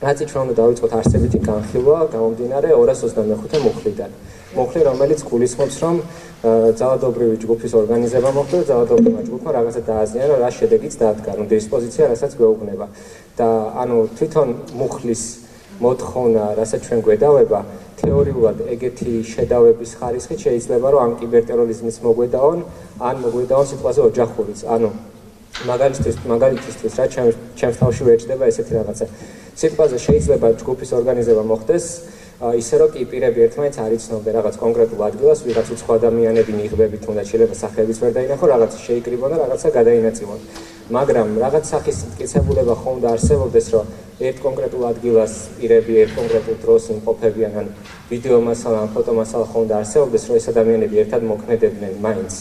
რაცი ჩვენ უნდა დავიწყოთ არსებითი განხილვა გამომდინარე 225 მუხლიდან. მუხლი, რომელიც გულისხმობს, რომ ძალადობრივი ჯგუფის ორგანიზება მოხდა და ძალადობრივმა ჯგუფმა რაღაცა დააზიანა, რა შედეგიც დადგა, დისპოზიცია, რასაც გვეუბნება. და თვითონ მუხლის მოთხოვნა, რასაც ჩვენ გვედავება, თეორიულად ეგეთი შედავების ხარისხით შეიძლება, რომ ამ კიბერტერორიზმის მოგვედაონ, ან მოგვედაონ სიტყვაზე ოჯახურიც. მაგალითისთვის რა ჩემს თავში ვეჭდება ესეთი რაღაცა. სიტყვაზე შეიძლება ჯგუფის ორგანიზება მოხდეს, ისე რომ კი პირები ერთმანეთს არ იცნობდნენ რაღაც კონკრეტულ ადგილას, ვიღაც უცხო ადამიანები ნიღბებით თუნდაც შეიძლება სახელიც ვერ დაინახო, რაღაცა შეიკრიბონ და რაღაცა გადაინაწილონ. მაგრამ რაღაც სახის მტკიცებულება ხომ უნდა არსებობდეს, რომ ერთ კონკრეტულ ადგილას პირები ერთ კონკრეტულ დროს იმყოფებიან, ან ვიდეო მასალა, ან ფოტო მასალა ხომ უნდა არსებობდეს, რომ ეს ადამიანები ერთად მოქმედებდნენ მაინც.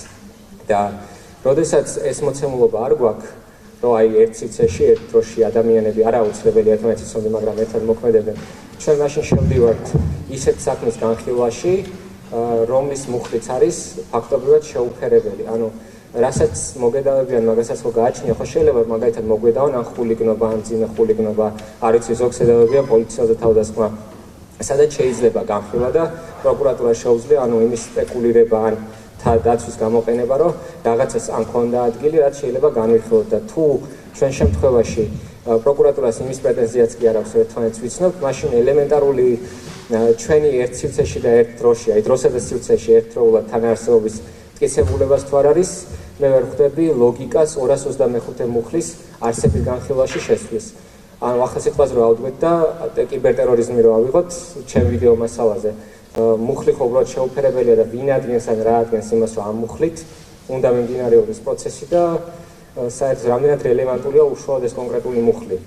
და როდესაც ეს მოცემულობა არ გვაქვს, რომ აი ერთ სივრცეში, ერთ დროში ადამიანები არაუცილებელი ერთმანეთს იცნობდნენ, მაგრამ ერთად მოქმედებდნენ, ჩვენ მაშინ შევდივართ ისეთ საქმის განხილვაში, რომლის მუხლიც არის ფაქტობრივად შეუფერებელი. რასაც მოგედავებიან, მაგასაც ხო გააჩნია, ხო შეიძლება მაგალითად მოგვედავონ ან ხულიგნობა, ან ძიმე ხულიგნობა, არ ვიცი, ზოგ შედავებია პოლიციაზე თავდასხმა. სადაც შეიძლება განხილვა და პროკურატურა შეუძლია იმის სპეკულირება ან დაცვის გამოყენება, რომ რაღაცას ან ქონდა ადგილი, რაც შეიძლება განვიხილოთ და თუ ჩვენ შემთხვევაში პროკურატურას იმის პრეტენზიაც კი არ აქვს, ერთმანეთს ვიცნობთ, მაშინ ელემენტარული ჩვენი ერთ სივრცეში და ერთ დროში, აი დროსა და სივრცეში ერთდროულად თანაარსებობის მტკიცებულებას თუ არ არის, მე ვერ ხვდები ლოგიკას 225 მუხლის არსების განხილვაში შესვლის. ახლა სიტყვაზე რომ ავდგეთ და კიბერტერორიზმი რომ ავიღოთ, ჩემ ვიდეო მასალაზე. მუხლი ხო უბრალოდ შეუფერებელია და ვინ ადგენს ან რა ადგენს იმას, რომ ამ მუხლით უნდა მიმდინარეობდეს პროცესი და საერთოდ რამდენად რელევანტურია უშუალოდ ეს კონკრეტული მუხლი.